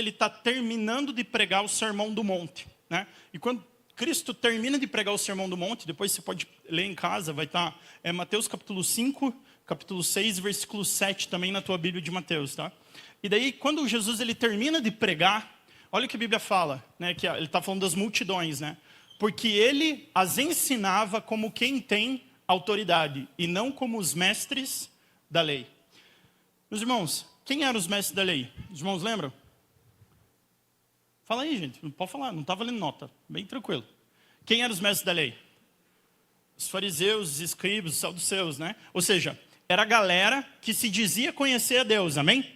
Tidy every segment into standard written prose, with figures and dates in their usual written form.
ele está terminando de pregar o Sermão do Monte, né? E quando Cristo termina de pregar o Sermão do Monte, depois você pode ler em casa, vai estar Mateus capítulo 5, capítulo 6, versículo 7 também na tua Bíblia de Mateus, tá? E daí, quando Jesus ele termina de pregar, olha o que a Bíblia fala, né? Que ele está falando das multidões, né? Porque ele as ensinava como quem tem autoridade, e não como os mestres da lei. Meus irmãos, quem eram os mestres da lei? Os irmãos lembram? Fala aí, gente. Não pode falar, não está valendo nota. Bem tranquilo. Quem eram os mestres da lei? Os fariseus, os escribas, os saduceus, né? Ou seja, era a galera que se dizia conhecer a Deus, amém?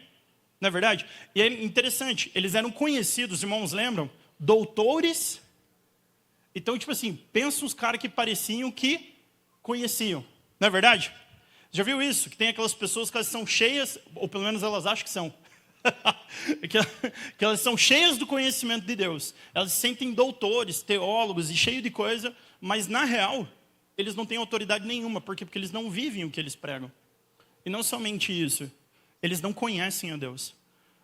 Não é verdade? E é interessante, eles eram conhecidos, os irmãos lembram? Doutores. Então, tipo assim, pensa uns caras que pareciam que conheciam. Não é verdade? Já viu isso? Que tem aquelas pessoas que elas são cheias, ou pelo menos elas acham que são. que elas são cheias do conhecimento de Deus. Elas se sentem doutores, teólogos e cheios de coisa, mas na real, eles não têm autoridade nenhuma. Por quê? Porque eles não vivem o que eles pregam. E não somente isso, eles não conhecem a Deus.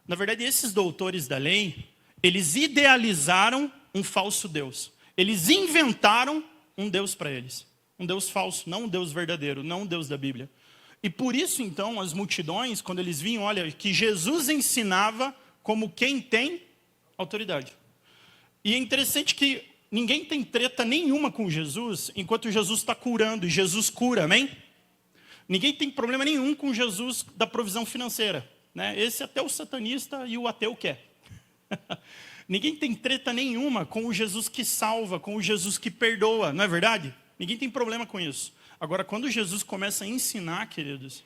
Na verdade, esses doutores da lei, eles idealizaram um falso Deus. Eles inventaram um Deus para eles. Um Deus falso, não um Deus verdadeiro, não um Deus da Bíblia. E por isso, então, as multidões, quando eles vinham, olha, que Jesus ensinava como quem tem autoridade. E é interessante que ninguém tem treta nenhuma com Jesus, enquanto Jesus está curando, e Jesus cura, amém? Ninguém tem problema nenhum com Jesus da provisão financeira, né? Esse até o satanista e o ateu quer. Ninguém tem treta nenhuma com o Jesus que salva, com o Jesus que perdoa, não é verdade? Ninguém tem problema com isso. Agora, quando Jesus começa a ensinar, queridos,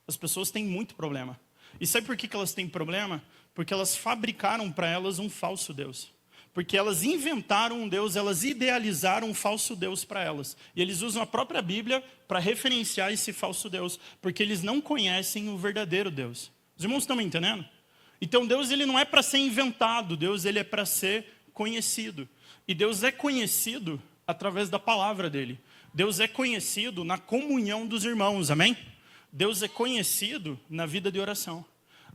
as pessoas têm muito problema. E sabe por que elas têm problema? Porque elas fabricaram para elas um falso Deus. Porque elas inventaram um Deus, elas idealizaram um falso Deus para elas. E eles usam a própria Bíblia para referenciar esse falso Deus. Porque eles não conhecem o verdadeiro Deus. Os irmãos estão me entendendo? Então Deus ele não é para ser inventado, Deus ele é para ser conhecido. E Deus é conhecido através da palavra dele. Deus é conhecido na comunhão dos irmãos, amém? Deus é conhecido na vida de oração.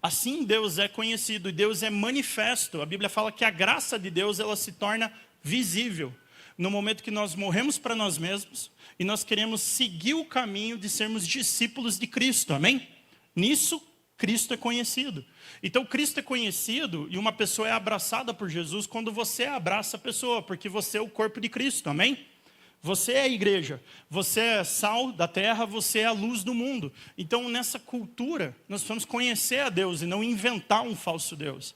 Assim Deus é conhecido e Deus é manifesto. A Bíblia fala que a graça de Deus ela se torna visível. No momento que nós morremos para nós mesmos e nós queremos seguir o caminho de sermos discípulos de Cristo, amém? Nisso, Cristo é conhecido. Então, Cristo é conhecido e uma pessoa é abraçada por Jesus quando você abraça a pessoa, porque você é o corpo de Cristo, amém? Você é a igreja, você é sal da terra, você é a luz do mundo. Então, nessa cultura, nós precisamos conhecer a Deus e não inventar um falso Deus.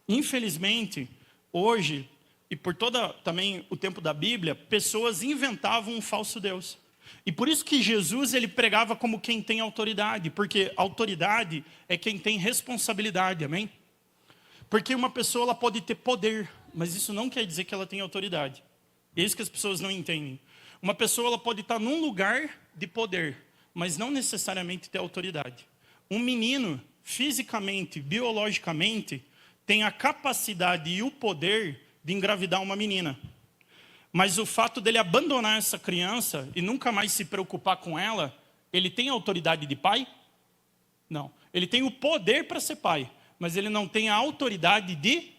Infelizmente, hoje, e por todo também o tempo da Bíblia, pessoas inventavam um falso Deus. E por isso que Jesus ele pregava como quem tem autoridade, porque autoridade é quem tem responsabilidade, amém? Porque uma pessoa ela pode ter poder, mas isso não quer dizer que ela tem autoridade. É isso que as pessoas não entendem. Uma pessoa ela pode estar num lugar de poder, mas não necessariamente ter autoridade. Um menino, fisicamente, biologicamente, tem a capacidade e o poder de engravidar uma menina. Mas o fato dele abandonar essa criança e nunca mais se preocupar com ela, ele tem a autoridade de pai? Não. Ele tem o poder para ser pai, mas ele não tem a autoridade de...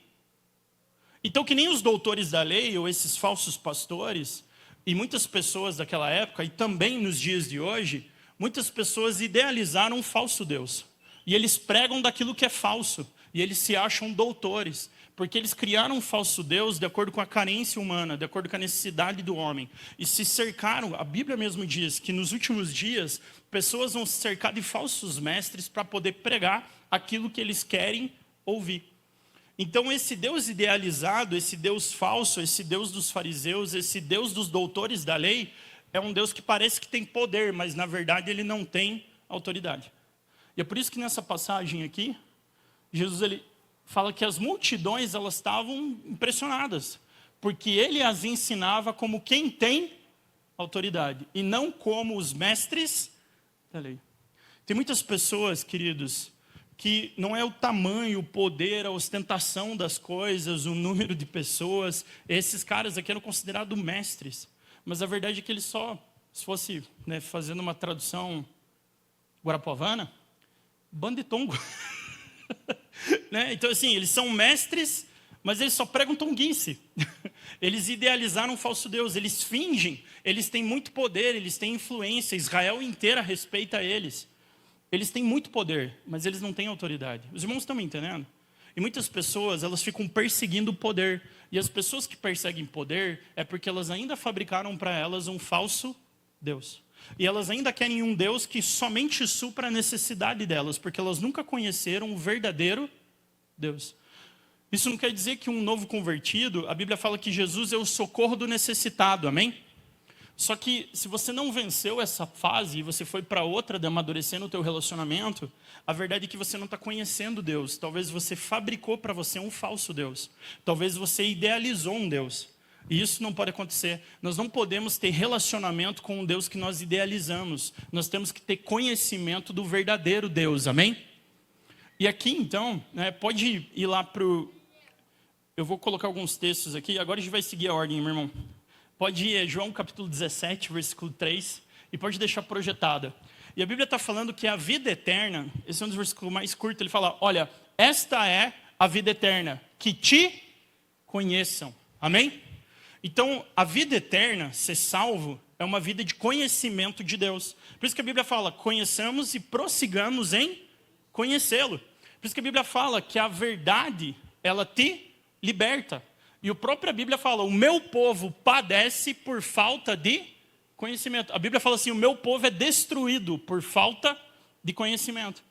Então, que nem os doutores da lei, ou esses falsos pastores, e muitas pessoas daquela época, e também nos dias de hoje, muitas pessoas idealizaram um falso Deus. E eles pregam daquilo que é falso, e eles se acham doutores, porque eles criaram um falso Deus de acordo com a carência humana, de acordo com a necessidade do homem. E se cercaram, a Bíblia mesmo diz que nos últimos dias, pessoas vão se cercar de falsos mestres para poder pregar aquilo que eles querem ouvir. Então esse Deus idealizado, esse Deus falso, esse Deus dos fariseus, esse Deus dos doutores da lei, é um Deus que parece que tem poder, mas na verdade ele não tem autoridade. E é por isso que nessa passagem aqui, Jesus ele fala que as multidões elas estavam impressionadas, porque ele as ensinava como quem tem autoridade, e não como os mestres da lei. Tem muitas pessoas, queridos, que não é o tamanho, o poder, a ostentação das coisas, o número de pessoas. Esses caras aqui eram considerados mestres. Mas a verdade é que eles só, se fosse fazendo uma tradução guarapuavana, bando de tongo. né? Então, assim, eles são mestres, mas eles só pregam tonguice. Eles idealizaram um falso Deus, eles fingem, eles têm muito poder, eles têm influência, Israel inteira respeita eles. Eles têm muito poder, mas eles não têm autoridade. Os irmãos estão me entendendo? E muitas pessoas, elas ficam perseguindo o poder. E as pessoas que perseguem poder é porque elas ainda fabricaram para elas um falso Deus. E elas ainda querem um Deus que somente supra a necessidade delas, porque elas nunca conheceram o verdadeiro Deus. Isso não quer dizer que um novo convertido, a Bíblia fala que Jesus é o socorro do necessitado, amém? Só que se você não venceu essa fase e você foi para outra de amadurecer no teu relacionamento, a verdade é que você não está conhecendo Deus. Talvez você fabricou para você um falso Deus. Talvez você idealizou um Deus. E isso não pode acontecer. Nós não podemos ter relacionamento com um Deus que nós idealizamos. Nós temos que ter conhecimento do verdadeiro Deus, amém? E aqui então, né, pode ir lá para o... Eu vou colocar alguns textos aqui, agora a gente vai seguir a ordem, meu irmão. Pode ir, João capítulo 17, versículo 3, e pode deixar projetada. E a Bíblia está falando que a vida eterna, esse é um dos versículos mais curtos, ele fala, olha, esta é a vida eterna, que te conheçam. Amém? Então, a vida eterna, ser salvo, é uma vida de conhecimento de Deus. Por isso que a Bíblia fala, conheçamos e prossigamos em conhecê-lo. Por isso que a Bíblia fala que a verdade, ela te liberta. E a própria Bíblia fala, o meu povo padece por falta de conhecimento. A Bíblia fala assim, o meu povo é destruído por falta de conhecimento.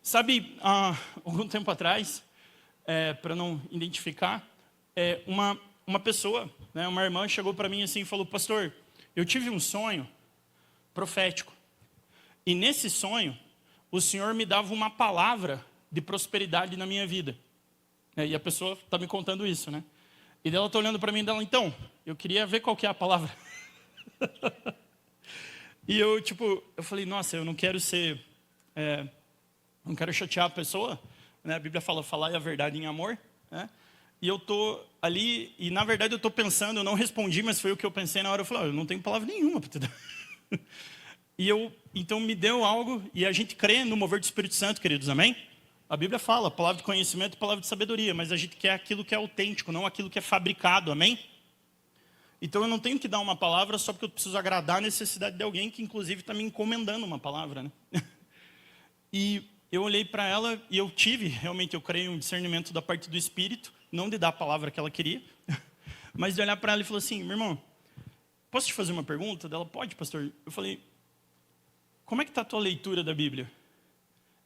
Sabe, há algum tempo atrás, para não identificar, uma pessoa, né, uma irmã chegou para mim assim e falou, pastor, eu tive um sonho profético. E nesse sonho, o Senhor me dava uma palavra de prosperidade na minha vida. E a pessoa está me contando isso, né? E ela está olhando para mim e dela, então, eu queria ver qual que é a palavra. E eu falei, nossa, eu não quero ser, não quero chatear a pessoa, né? A Bíblia fala, falar a verdade em amor, né? E eu estou ali, e na verdade eu estou pensando, eu não respondi, mas foi o que eu pensei na hora, eu falei, eu não tenho palavra nenhuma para te dar. E então me deu algo, e a gente crê no mover do Espírito Santo, queridos, amém? A Bíblia fala, palavra de conhecimento e palavra de sabedoria, mas a gente quer aquilo que é autêntico, não aquilo que é fabricado, amém? Então eu não tenho que dar uma palavra só porque eu preciso agradar a necessidade de alguém que inclusive está me encomendando uma palavra, né? E eu olhei para ela e eu tive, realmente eu creio, um discernimento da parte do Espírito, não de dar a palavra que ela queria, mas de olhar para ela e falar assim, meu irmão, posso te fazer uma pergunta? Ela, pode, pastor. Eu falei, como é que está a tua leitura da Bíblia?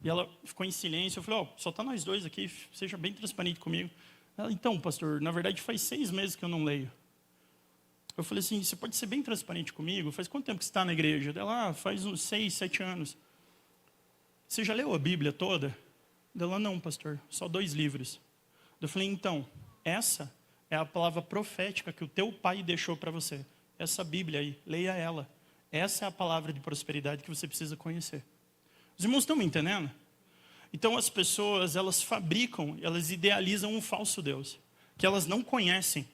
E ela ficou em silêncio. Eu falei, só está nós dois aqui, seja bem transparente comigo. Ela, então, pastor, na verdade faz 6 meses que eu não leio. Eu falei assim, você pode ser bem transparente comigo? Faz quanto tempo que você está na igreja? Ela, faz uns 6, 7 anos. Você já leu a Bíblia toda? Ela, não, pastor, só 2 livros. Eu falei, então, essa é a palavra profética que o teu pai deixou para você. Essa Bíblia aí, leia ela. Essa é a palavra de prosperidade que você precisa conhecer. Os irmãos estão me entendendo? Então as pessoas, elas fabricam, elas idealizam um falso Deus, que elas não conhecem.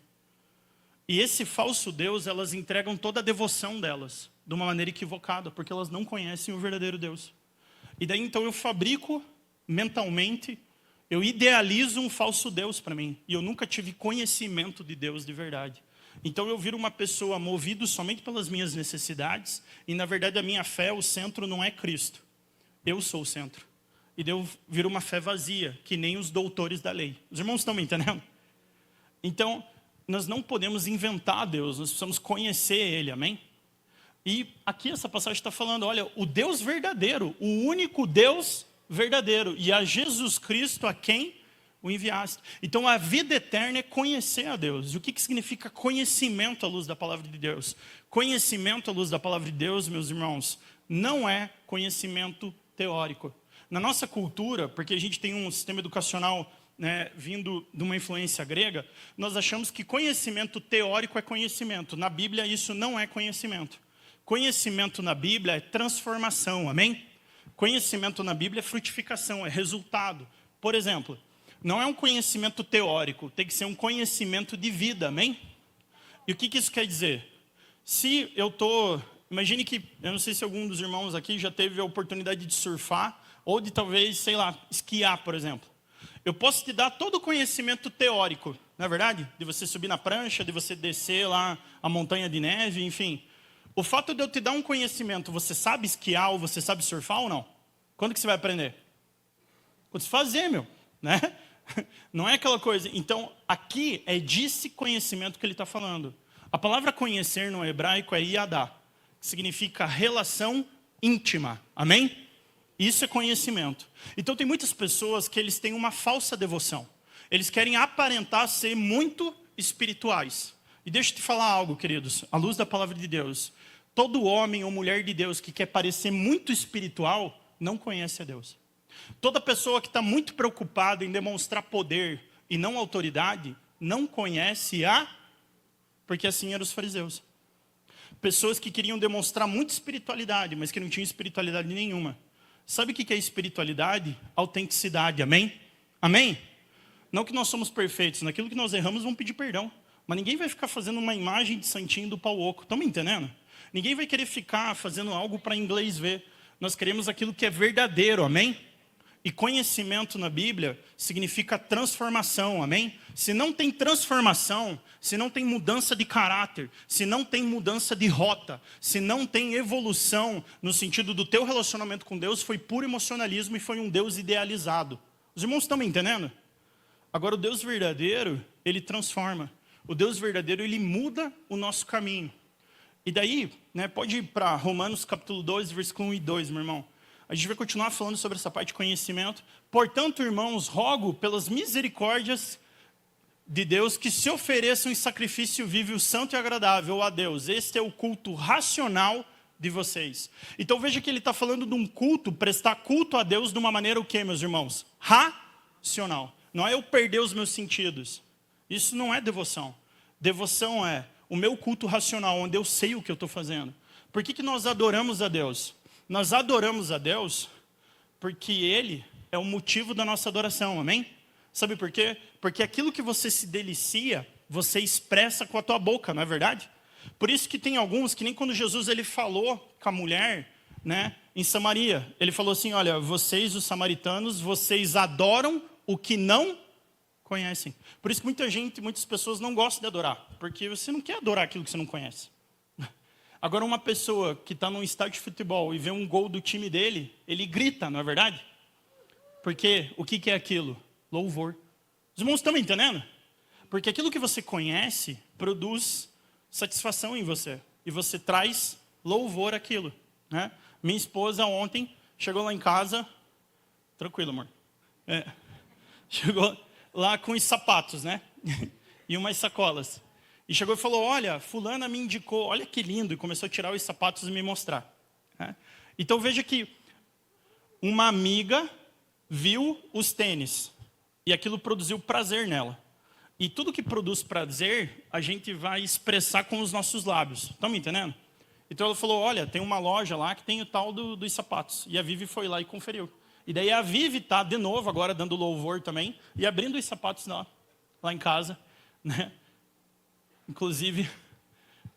E esse falso Deus, elas entregam toda a devoção delas, de uma maneira equivocada, porque elas não conhecem o verdadeiro Deus. E daí então eu fabrico mentalmente, eu idealizo um falso Deus para mim. E eu nunca tive conhecimento de Deus de verdade. Então eu viro uma pessoa movido somente pelas minhas necessidades, e na verdade a minha fé, o centro não é Cristo. Eu sou o centro. E daí eu viro uma fé vazia, que nem os doutores da lei. Os irmãos estão me entendendo? Então, nós não podemos inventar Deus, nós precisamos conhecer Ele, amém? E aqui essa passagem está falando, olha, o Deus verdadeiro, o único Deus verdadeiro, e a Jesus Cristo a quem o enviaste. Então a vida eterna é conhecer a Deus. E o que significa conhecimento à luz da palavra de Deus? Conhecimento à luz da palavra de Deus, meus irmãos, não é conhecimento teórico. Na nossa cultura, porque a gente tem um sistema educacional, né, vindo de uma influência grega, nós achamos que conhecimento teórico é conhecimento. Na Bíblia isso não é conhecimento. Conhecimento na Bíblia é transformação, amém? Conhecimento na Bíblia é frutificação, é resultado. Por exemplo, não é um conhecimento teórico, tem que ser um conhecimento de vida, amém? E o que isso quer dizer? Se eu estou... Imagine que, eu não sei se algum dos irmãos aqui já teve a oportunidade de surfar, ou de talvez, sei lá, esquiar, por exemplo. Eu posso te dar todo o conhecimento teórico, não é verdade? De você subir na prancha, de você descer lá a montanha de neve, enfim. O fato de eu te dar um conhecimento, você sabe esquiar ou você sabe surfar ou não? Quando que você vai aprender? Quando você fazer, meu, né? Não é aquela coisa. Então, aqui é desse conhecimento que ele está falando. A palavra conhecer no hebraico é yadá, que significa relação íntima. Amém? Isso é conhecimento. Então, tem muitas pessoas que eles têm uma falsa devoção. Eles querem aparentar ser muito espirituais. E deixa eu te falar algo, queridos, à luz da palavra de Deus. Todo homem ou mulher de Deus que quer parecer muito espiritual, não conhece a Deus. Toda pessoa que está muito preocupada em demonstrar poder e não autoridade, não conhece porque assim eram os fariseus. Pessoas que queriam demonstrar muita espiritualidade, mas que não tinham espiritualidade nenhuma. Sabe o que é espiritualidade? Autenticidade, amém? Amém? Não que nós somos perfeitos, naquilo que nós erramos vamos pedir perdão. Mas ninguém vai ficar fazendo uma imagem de santinho do pau oco, estão me entendendo? Ninguém vai querer ficar fazendo algo para inglês ver. Nós queremos aquilo que é verdadeiro, amém? E conhecimento na Bíblia significa transformação, amém? Se não tem transformação, se não tem mudança de caráter, se não tem mudança de rota, se não tem evolução no sentido do teu relacionamento com Deus, foi puro emocionalismo e foi um Deus idealizado. Os irmãos estão me entendendo? Agora o Deus verdadeiro, ele transforma. O Deus verdadeiro, ele muda o nosso caminho. E daí, né, pode ir para Romanos capítulo 2, versículo 1 e 2, meu irmão. A gente vai continuar falando sobre essa parte de conhecimento. Portanto, irmãos, rogo pelas misericórdias de Deus que se ofereçam em sacrifício vivo, santo e agradável a Deus. Este é o culto racional de vocês. Então veja que ele está falando de um culto, prestar culto a Deus de uma maneira o quê, meus irmãos? Racional. Não é eu perder os meus sentidos. Isso não é devoção. Devoção é o meu culto racional, onde eu sei o que eu estou fazendo. Por que nós adoramos a Deus? Nós adoramos a Deus porque Ele é o motivo da nossa adoração, amém? Sabe por quê? Porque aquilo que você se delicia, você expressa com a tua boca, não é verdade? Por isso que tem alguns, que nem quando Jesus ele falou com a mulher, né, em Samaria, ele falou assim, olha, vocês os samaritanos, vocês adoram o que não conhecem. Por isso que muitas pessoas não gostam de adorar, porque você não quer adorar aquilo que você não conhece. Agora, uma pessoa que está num estádio de futebol e vê um gol do time dele, ele grita, não é verdade? Porque o que é aquilo? Louvor. Os irmãos estão me entendendo? Porque aquilo que você conhece produz satisfação em você. E você traz louvor àquilo, né? Minha esposa ontem chegou lá em casa, tranquilo, amor. Chegou lá com os sapatos, né? E umas sacolas. E chegou e falou, olha, fulana me indicou, olha que lindo, e começou a tirar os sapatos e me mostrar. Né? Então veja que uma amiga viu os tênis, e aquilo produziu prazer nela. E tudo que produz prazer, a gente vai expressar com os nossos lábios. Estão me entendendo? Então ela falou, olha, tem uma loja lá que tem o tal dos sapatos. E a Vivi foi lá e conferiu. E daí a Vivi está de novo agora dando louvor também, e abrindo os sapatos lá em casa, né? Inclusive,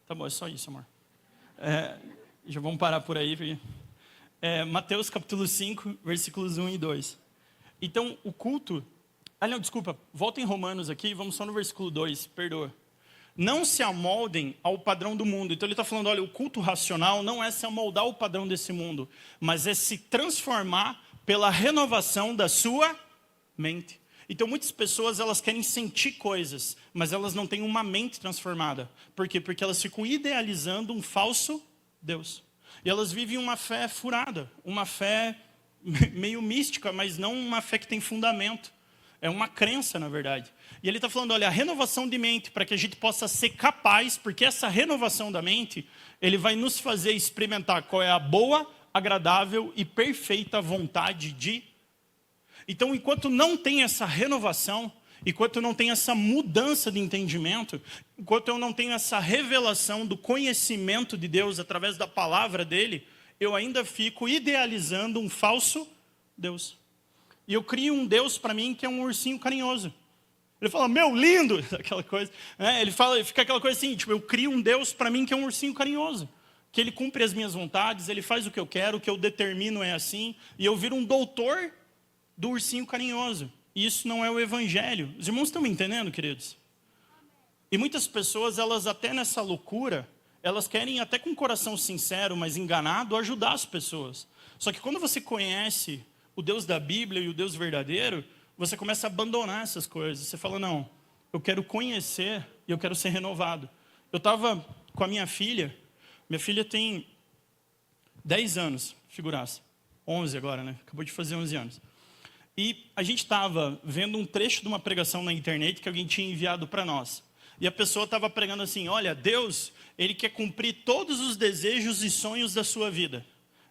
tá bom, é só isso, amor. Já vamos parar por aí. Porque, Mateus capítulo 5, versículos 1 e 2. Então, o culto... não, desculpa, volta em Romanos aqui, vamos só no versículo 2, perdoa. Não se amoldem ao padrão do mundo. Então ele está falando, olha, o culto racional não é se amoldar ao padrão desse mundo, mas é se transformar pela renovação da sua mente. Então muitas pessoas elas querem sentir coisas, mas elas não têm uma mente transformada. Por quê? Porque elas ficam idealizando um falso Deus. E elas vivem uma fé furada, uma fé meio mística, mas não uma fé que tem fundamento. É uma crença, na verdade. E ele está falando, olha, a renovação de mente, para que a gente possa ser capaz, porque essa renovação da mente, ele vai nos fazer experimentar qual é a boa, agradável e perfeita vontade de... Então, enquanto não tem essa renovação, enquanto não tem essa mudança de entendimento, enquanto eu não tenho essa revelação do conhecimento de Deus através da palavra dele, eu ainda fico idealizando um falso Deus. E eu crio um Deus para mim que é um ursinho carinhoso. Ele fala, meu lindo, aquela coisa. Ele fica aquela coisa assim, tipo, eu crio um Deus para mim que é um ursinho carinhoso. Que ele cumpre as minhas vontades, ele faz o que eu quero, o que eu determino é assim. E eu viro um doutor do ursinho carinhoso. E isso não é o evangelho. Os irmãos estão me entendendo, queridos? E muitas pessoas, elas até nessa loucura, elas querem até com um coração sincero, mas enganado, ajudar as pessoas. Só que quando você conhece o Deus da Bíblia e o Deus verdadeiro, você começa a abandonar essas coisas. Você fala, não, eu quero conhecer e eu quero ser renovado. Eu estava com a minha filha tem 10 anos, figuraça. 11 agora, né? Acabou de fazer 11 anos. E a gente estava vendo um trecho de uma pregação na internet que alguém tinha enviado para nós. E a pessoa estava pregando assim, olha, Deus, Ele quer cumprir todos os desejos e sonhos da sua vida.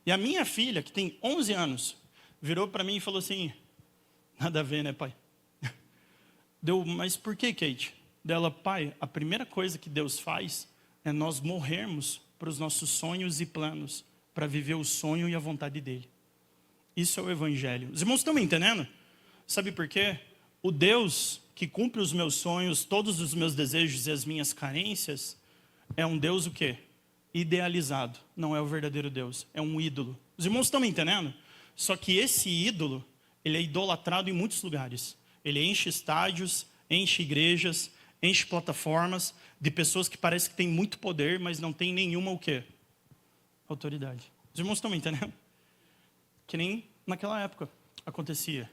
E a minha filha, que tem 11 anos, virou para mim e falou assim, nada a ver, né, pai? Mas por que, Kate? Dela, pai, a primeira coisa que Deus faz é nós morrermos para os nossos sonhos e planos, para viver o sonho e a vontade dEle. Isso é o evangelho. Os irmãos estão me entendendo? Sabe por quê? O Deus que cumpre os meus sonhos, todos os meus desejos e as minhas carências, é um Deus o quê? Idealizado. Não é o verdadeiro Deus. É um ídolo. Os irmãos estão me entendendo? Só que esse ídolo, ele é idolatrado em muitos lugares. Ele enche estádios, enche igrejas, enche plataformas de pessoas que parecem que têm muito poder, mas não tem nenhuma o quê? Autoridade. Os irmãos estão me entendendo? Que nem naquela época acontecia.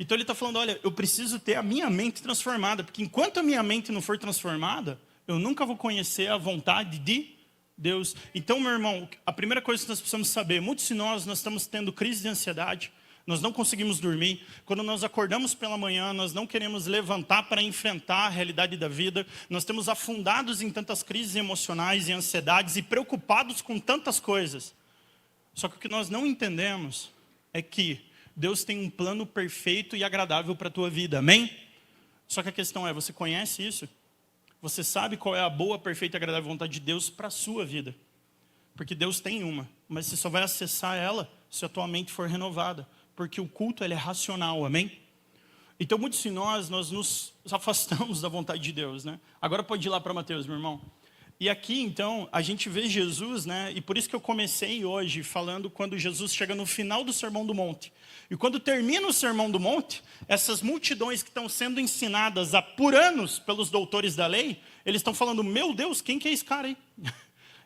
Então ele está falando, olha, eu preciso ter a minha mente transformada, porque enquanto a minha mente não for transformada, eu nunca vou conhecer a vontade de Deus. Então, meu irmão, a primeira coisa que nós precisamos saber, muitos de nós estamos tendo crise de ansiedade, nós não conseguimos dormir, quando nós acordamos pela manhã, nós não queremos levantar para enfrentar a realidade da vida, nós estamos afundados em tantas crises emocionais e ansiedades e preocupados com tantas coisas. Só que o que nós não entendemos é que Deus tem um plano perfeito e agradável para a tua vida, amém? Só que a questão é, você conhece isso? Você sabe qual é a boa, perfeita e agradável vontade de Deus para a sua vida? Porque Deus tem uma, mas você só vai acessar ela se a tua mente for renovada. Porque o culto ele é racional, amém? Então muitos de nós nos afastamos da vontade de Deus, né? Agora pode ir lá para Mateus, meu irmão. E aqui, então, a gente vê Jesus, né? E por isso que eu comecei hoje falando quando Jesus chega no final do Sermão do Monte. E quando termina o Sermão do Monte, essas multidões que estão sendo ensinadas há por anos pelos doutores da lei, eles estão falando, meu Deus, quem que é esse cara aí?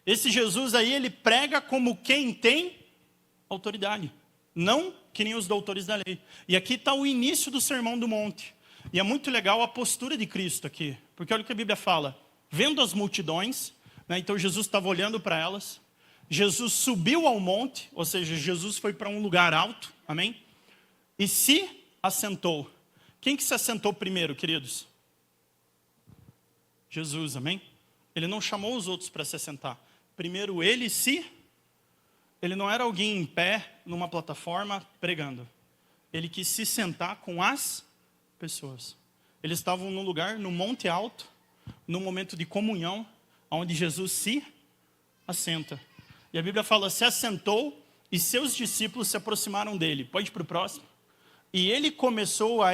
Esse Jesus aí, ele prega como quem tem autoridade. Não que nem os doutores da lei. E aqui está o início do Sermão do Monte. E é muito legal a postura de Cristo aqui. Porque olha o que a Bíblia fala. Vendo as multidões, né, então Jesus estava olhando para elas. Jesus subiu ao monte, ou seja, Jesus foi para um lugar alto, amém? E se assentou. Quem que se assentou primeiro, queridos? Jesus, amém? Ele não chamou os outros para se assentar. Primeiro ele não era alguém em pé, numa plataforma, pregando. Ele quis se sentar com as pessoas. Eles estavam num lugar, no monte alto, num momento de comunhão, onde Jesus se assenta. E a Bíblia fala, se assentou e seus discípulos se aproximaram dele. Pode ir para o próximo. E ele começou a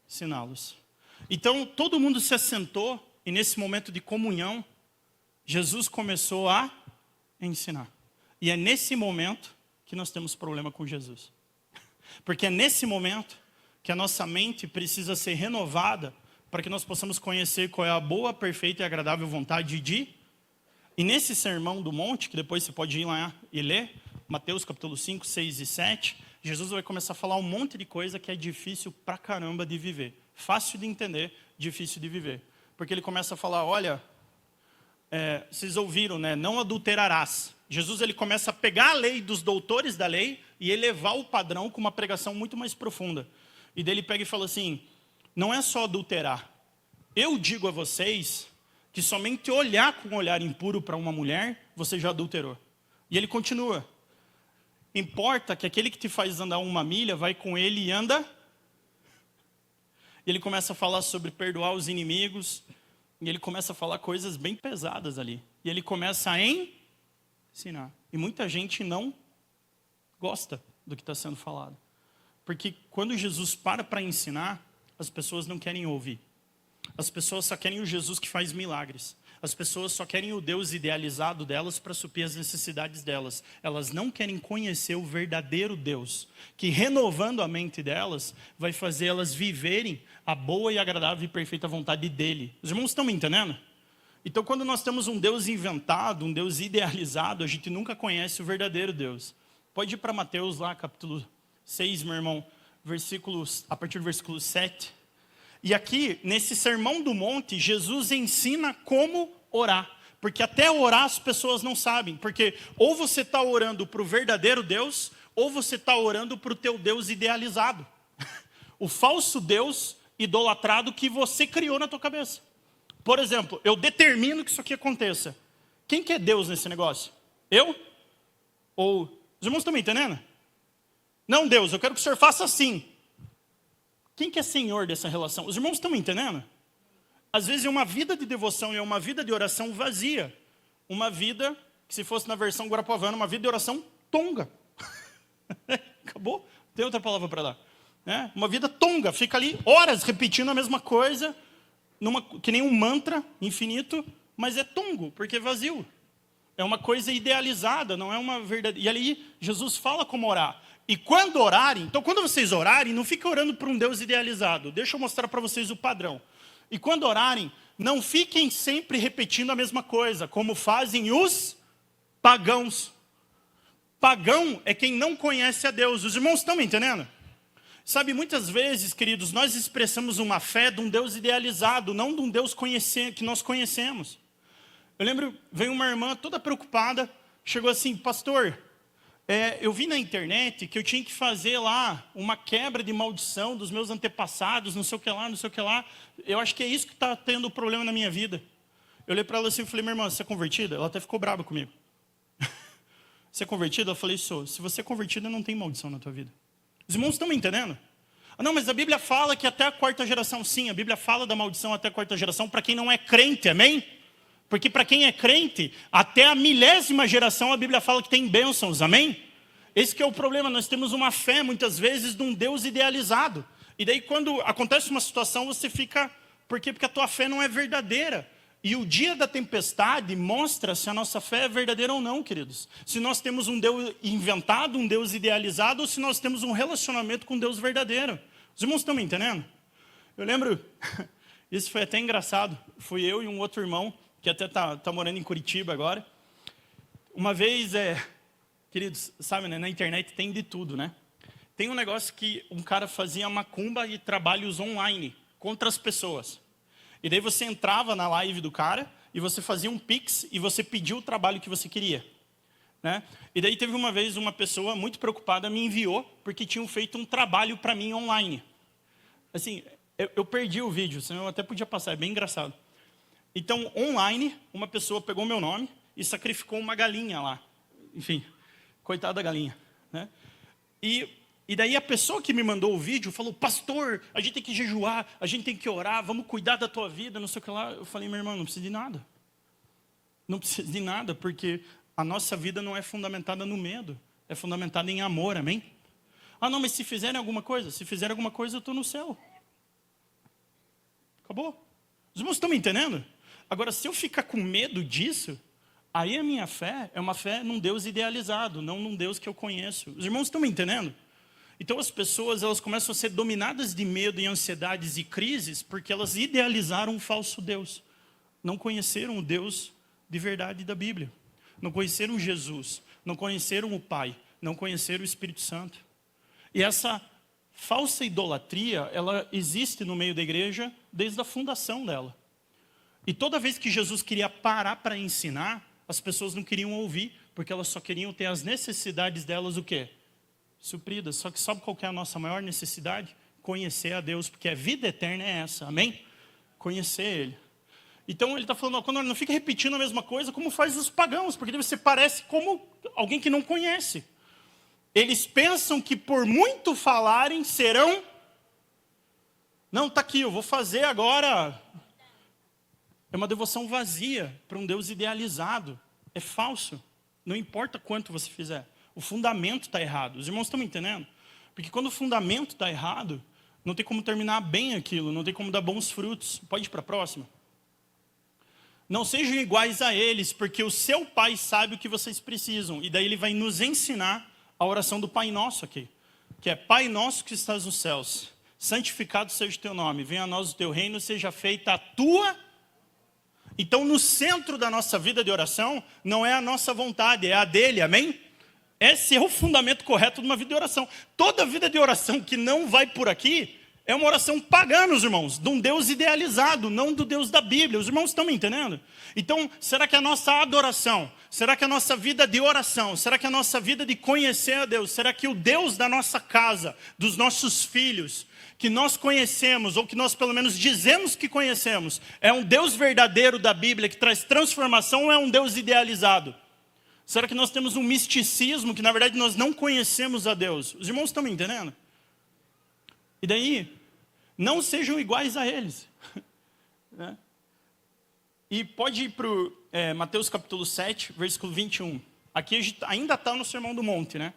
ensiná-los. Então, todo mundo se assentou e nesse momento de comunhão, Jesus começou a ensinar. E é nesse momento que nós temos problema com Jesus. Porque é nesse momento que a nossa mente precisa ser renovada para que nós possamos conhecer qual é a boa, perfeita e agradável vontade de... E nesse sermão do monte, que depois você pode ir lá e ler, Mateus capítulo 5, 6 e 7, Jesus vai começar a falar um monte de coisa que é difícil pra caramba de viver. Fácil de entender, difícil de viver. Porque ele começa a falar, olha, vocês ouviram, né? Não adulterarás. Jesus ele começa a pegar a lei dos doutores da lei e elevar o padrão com uma pregação muito mais profunda. E daí ele pega e fala assim, não é só adulterar. Eu digo a vocês que somente olhar com um olhar impuro para uma mulher, você já adulterou. E ele continua. Importa que aquele que te faz andar 1 milha, vai com ele e anda. E ele começa a falar sobre perdoar os inimigos. E ele começa a falar coisas bem pesadas ali. E ele começa a ensinar. E muita gente não gosta do que está sendo falado. Porque quando Jesus para ensinar, as pessoas não querem ouvir. As pessoas só querem o Jesus que faz milagres. As pessoas só querem o Deus idealizado delas para suprir as necessidades delas. Elas não querem conhecer o verdadeiro Deus, que renovando a mente delas, vai fazer elas viverem a boa e agradável e perfeita vontade dele. Os irmãos estão me entendendo? Então, quando nós temos um Deus inventado, um Deus idealizado, a gente nunca conhece o verdadeiro Deus. Pode ir para Mateus lá, capítulo 6, meu irmão, a partir do versículo 7. E aqui, nesse sermão do monte, Jesus ensina como orar. Porque até orar as pessoas não sabem. Porque ou você está orando para o verdadeiro Deus, ou você está orando para o teu Deus idealizado. O falso Deus idolatrado que você criou na tua cabeça. Por exemplo, eu determino que isso aqui aconteça. Quem que é Deus nesse negócio? Eu? Ou... Os irmãos estão me entendendo? Não, Deus, eu quero que o Senhor faça assim. Quem que é Senhor dessa relação? Os irmãos estão me entendendo? Às vezes é uma vida de devoção e é uma vida de oração vazia. Uma vida, que se fosse na versão guarapuavana, uma vida de oração tonga. Acabou? Tem outra palavra para dar. Uma vida tonga, fica ali horas repetindo a mesma coisa, que nem um mantra infinito, mas é tongo, porque é vazio. É uma coisa idealizada, não é uma verdade. E ali Jesus fala como orar. E quando orarem, então quando vocês orarem, não fiquem orando para um Deus idealizado. Deixa eu mostrar para vocês o padrão. E quando orarem, não fiquem sempre repetindo a mesma coisa, como fazem os pagãos. Pagão é quem não conhece a Deus. Os irmãos estão me entendendo? Sabe, muitas vezes, queridos, nós expressamos uma fé de um Deus idealizado, não de um Deus que nós conhecemos. Eu lembro, veio uma irmã toda preocupada, chegou assim, pastor, eu vi na internet que eu tinha que fazer lá uma quebra de maldição dos meus antepassados, não sei o que lá, não sei o que lá. Eu acho que é isso que está tendo problema na minha vida. Eu olhei para ela assim e falei, minha irmã, você é convertida? Ela até ficou brava comigo. Você é convertida? Eu falei, sou. Se você é convertida, não tem maldição na tua vida. Os irmãos estão me entendendo? Não, mas a Bíblia fala que até a quarta geração, sim, a Bíblia fala da maldição até a quarta geração para quem não é crente, amém? Porque para quem é crente, até a 1000ª geração a Bíblia fala que tem bênçãos, amém? Esse que é o problema, nós temos uma fé muitas vezes de um Deus idealizado. E daí quando acontece uma situação você fica, por quê? Porque a tua fé não é verdadeira. E o dia da tempestade mostra se a nossa fé é verdadeira ou não, queridos. Se nós temos um Deus inventado, um Deus idealizado, ou se nós temos um relacionamento com um Deus verdadeiro. Os irmãos estão me entendendo? Eu lembro, isso foi até engraçado, fui eu e um outro irmão, que até tá morando em Curitiba agora. Uma vez, queridos, sabe, né, na internet tem de tudo, né? Tem um negócio que um cara fazia macumba e trabalhos online contra as pessoas. E daí você entrava na live do cara e você fazia um pix e você pedia o trabalho que você queria. Né? E daí teve uma vez uma pessoa muito preocupada me enviou porque tinham feito um trabalho para mim online. Assim, eu perdi o vídeo, senão eu até podia passar, é bem engraçado. Então, online, uma pessoa pegou meu nome e sacrificou uma galinha lá. Enfim, coitada da galinha. Né? E daí a pessoa que me mandou o vídeo falou, pastor, a gente tem que jejuar, a gente tem que orar, vamos cuidar da tua vida, não sei o que lá. Eu falei, meu irmão, não precisa de nada. Não precisa de nada, porque a nossa vida não é fundamentada no medo, é fundamentada em amor, amém? Ah, não, mas se fizerem alguma coisa, eu estou no céu. Acabou. Os irmãos estão me entendendo? Agora, se eu ficar com medo disso, aí a minha fé é uma fé num Deus idealizado, não num Deus que eu conheço. Os irmãos estão me entendendo? Então as pessoas elas começam a ser dominadas de medo e ansiedades e crises porque elas idealizaram um falso Deus. Não conheceram o Deus de verdade da Bíblia. Não conheceram Jesus. Não conheceram o Pai. Não conheceram o Espírito Santo. E essa falsa idolatria, ela existe no meio da igreja desde a fundação dela. E toda vez que Jesus queria parar para ensinar, as pessoas não queriam ouvir, porque elas só queriam ter as necessidades delas o quê? Supridas. Só que sabe qual que é a nossa maior necessidade? Conhecer a Deus, porque a vida eterna é essa, amém? Conhecer Ele. Então ele está falando, quando não fica repetindo a mesma coisa, como faz os pagãos, porque você parece como alguém que não conhece. Eles pensam que por muito falarem serão... Não, está aqui, eu vou fazer agora... É uma devoção vazia para um Deus idealizado. É falso. Não importa quanto você fizer. O fundamento está errado. Os irmãos estão me entendendo? Porque quando o fundamento está errado, não tem como terminar bem aquilo, não tem como dar bons frutos. Pode ir para a próxima? Não sejam iguais a eles, porque o seu Pai sabe o que vocês precisam. E daí ele vai nos ensinar a oração do Pai Nosso aqui. Que é: Pai Nosso que estás nos céus, santificado seja o teu nome. Venha a nós o teu reino, seja feita a tua. Então no centro da nossa vida de oração, não é a nossa vontade, é a dele, amém? Esse é o fundamento correto de uma vida de oração. Toda vida de oração que não vai por aqui é uma oração pagã, meus irmãos, de um Deus idealizado, não do Deus da Bíblia. Os irmãos estão me entendendo? Então, será que a nossa adoração, será que a nossa vida de oração, será que a nossa vida de conhecer a Deus, será que o Deus da nossa casa, dos nossos filhos, que nós conhecemos, ou que nós pelo menos dizemos que conhecemos, é um Deus verdadeiro da Bíblia, que traz transformação, ou é um Deus idealizado? Será que nós temos um misticismo, que na verdade nós não conhecemos a Deus? Os irmãos estão me entendendo? E daí, não sejam iguais a eles. Né? E pode ir para Mateus capítulo 7, versículo 21. Aqui a gente ainda está no Sermão do Monte, né?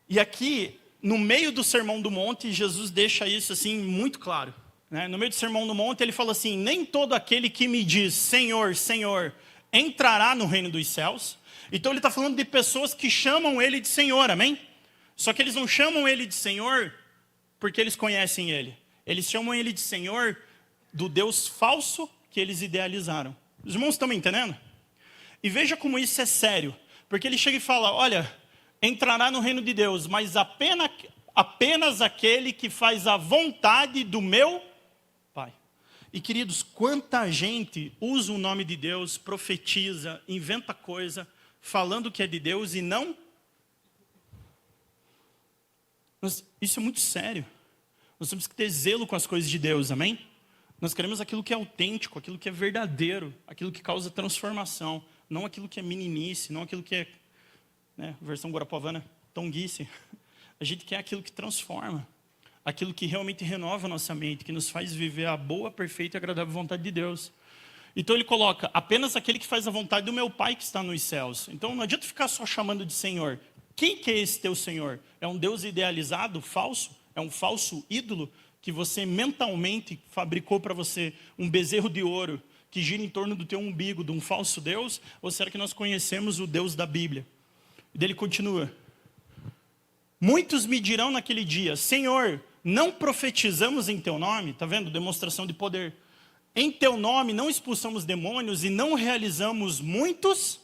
E aqui, no meio do Sermão do Monte, Jesus deixa isso assim muito claro. Né? No meio do Sermão do Monte, ele fala assim: nem todo aquele que me diz Senhor, Senhor, entrará no reino dos céus. Então ele está falando de pessoas que chamam ele de Senhor, amém? Só que eles não chamam ele de Senhor porque eles conhecem ele. Eles chamam ele de Senhor do Deus falso que eles idealizaram. Os irmãos estão me entendendo? E veja como isso é sério. Porque ele chega e fala: olha, entrará no reino de Deus, mas apenas aquele que faz a vontade do meu Pai. E queridos, quanta gente usa o nome de Deus, profetiza, inventa coisa, falando que é de Deus e não. Isso é muito sério. Nós temos que ter zelo com as coisas de Deus, amém? Nós queremos aquilo que é autêntico, aquilo que é verdadeiro, aquilo que causa transformação, não aquilo que é meninice, não aquilo que é, né, versão guarapovana, tonguice. A gente quer aquilo que transforma, aquilo que realmente renova a nossa mente, que nos faz viver a boa, perfeita e agradável vontade de Deus. Então ele coloca: apenas aquele que faz a vontade do meu Pai que está nos céus. Então não adianta ficar só chamando de Senhor. Quem que é esse teu Senhor? É um Deus idealizado, falso? É um falso ídolo que você mentalmente fabricou para você, um bezerro de ouro que gira em torno do teu umbigo, de um falso Deus? Ou será que nós conhecemos o Deus da Bíblia? E daí ele continua: muitos me dirão naquele dia: Senhor, não profetizamos em teu nome? Está vendo? Demonstração de poder. Em teu nome não expulsamos demônios e não realizamos muitos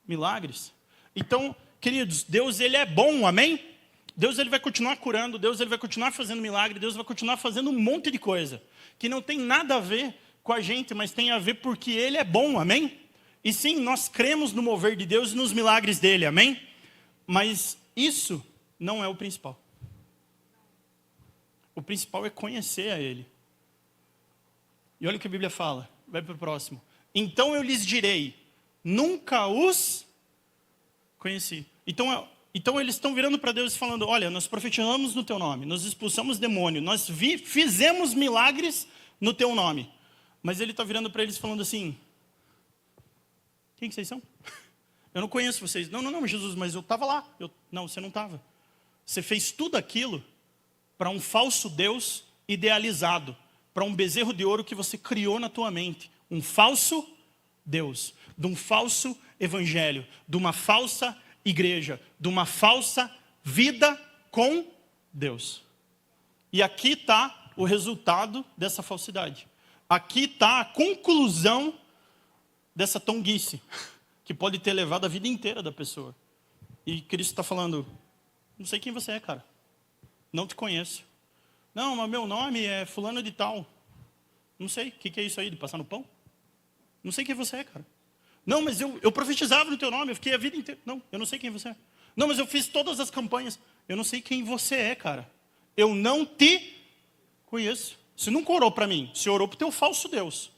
milagres. Então, queridos, Deus ele é bom, amém? Deus ele vai continuar curando, Deus ele vai continuar fazendo milagre, Deus vai continuar fazendo um monte de coisa que não tem nada a ver com a gente, mas tem a ver porque ele é bom, amém? E sim, nós cremos no mover de Deus e nos milagres dele, amém? Mas isso não é o principal. O principal é conhecer a ele. E olha o que a Bíblia fala, vai para o próximo. Então eu lhes direi: nunca os conheci. Então eles estão virando para Deus e falando: olha, nós profetizamos no teu nome, nós expulsamos demônio, nós fizemos milagres no teu nome. Mas ele está virando para eles falando assim: quem que vocês são? Eu não conheço vocês. Não, Jesus, mas eu estava lá. Não, você não estava. Você fez tudo aquilo para um falso Deus idealizado, para um bezerro de ouro que você criou na tua mente. Um falso Deus, de um falso evangelho, de uma falsa igreja, de uma falsa vida com Deus. E aqui está o resultado dessa falsidade. Aqui está a conclusão dessa tonguice, que pode ter levado a vida inteira da pessoa. E Cristo está falando: não sei quem você é, cara. Não te conheço. Não, mas meu nome é fulano de tal. Não sei, o que é isso aí, de passar no pão? Não sei quem você é, cara. Não, mas eu profetizava no teu nome, eu fiquei a vida inteira. Não, eu não sei quem você é. Não, mas eu fiz todas as campanhas. Eu não sei quem você é, cara. Eu não te conheço. Você nunca orou para mim, você orou para o teu falso Deus.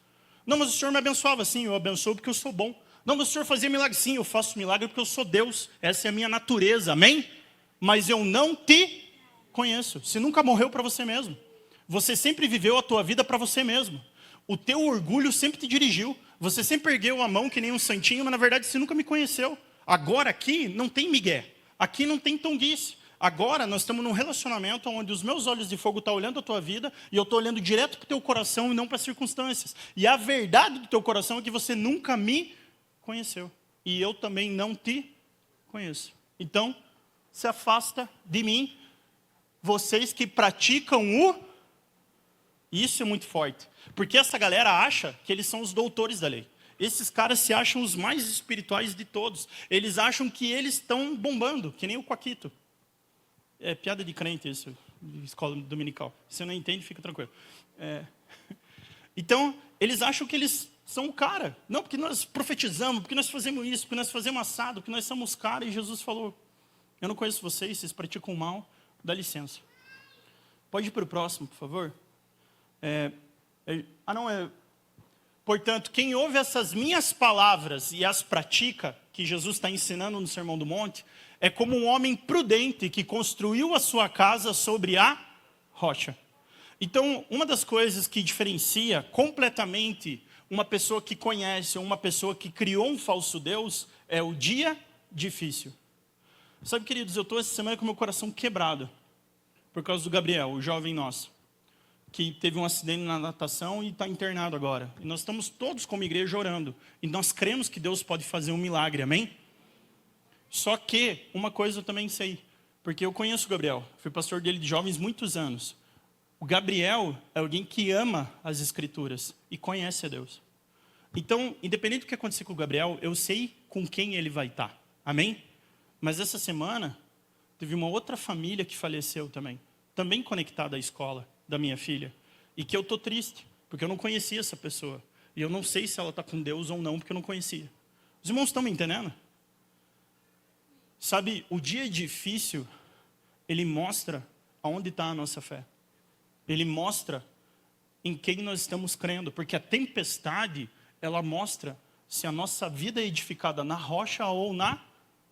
Não, mas o Senhor me abençoava. Sim, eu abençoo porque eu sou bom. Não, mas o Senhor fazia milagre. Sim, eu faço milagre porque eu sou Deus. Essa é a minha natureza, amém? Mas eu não te conheço. Você nunca morreu para você mesmo. Você sempre viveu a tua vida para você mesmo. O teu orgulho sempre te dirigiu. Você sempre ergueu a mão que nem um santinho, mas na verdade você nunca me conheceu. Agora aqui não tem migué. Aqui não tem tonguice. Agora nós estamos num relacionamento onde os meus olhos de fogo estão olhando a tua vida e eu estou olhando direto para o teu coração e não para as circunstâncias. E a verdade do teu coração é que você nunca me conheceu. E eu também não te conheço. Então, se afasta de mim, vocês que praticam o... Isso é muito forte. Porque essa galera acha que eles são os doutores da lei. Esses caras se acham os mais espirituais de todos. Eles acham que eles estão bombando, que nem o Quaquito. É piada de crente isso, de escola dominical. Se você não entende, fica tranquilo. Então, eles acham que eles são o cara. Não, porque nós profetizamos, porque nós fazemos isso, porque nós fazemos assado, porque nós somos cara. E Jesus falou, eu não conheço vocês praticam mal, dá licença. Pode ir para o próximo, por favor? Portanto, quem ouve essas minhas palavras e as pratica, que Jesus está ensinando no Sermão do Monte, é como um homem prudente que construiu a sua casa sobre a rocha. Então, uma das coisas que diferencia completamente uma pessoa que conhece ou uma pessoa que criou um falso Deus é o dia difícil. Sabe, queridos, eu estou essa semana com meu coração quebrado por causa do Gabriel, o jovem nosso, que teve um acidente na natação e está internado agora. E nós estamos todos como igreja orando. E nós cremos que Deus pode fazer um milagre, amém? Só que, uma coisa eu também sei, porque eu conheço o Gabriel, fui pastor dele de jovens muitos anos. O Gabriel é alguém que ama as Escrituras e conhece a Deus. Então, independente do que acontecer com o Gabriel, eu sei com quem ele vai estar, amém? Mas essa semana, teve uma outra família que faleceu também conectada à escola da minha filha, e que eu estou triste, porque eu não conhecia essa pessoa, e eu não sei se ela está com Deus ou não, porque eu não conhecia. Os irmãos estão me entendendo? Sabe, o dia difícil, ele mostra aonde está a nossa fé. Ele mostra em quem nós estamos crendo, porque a tempestade, ela mostra se a nossa vida é edificada na rocha ou na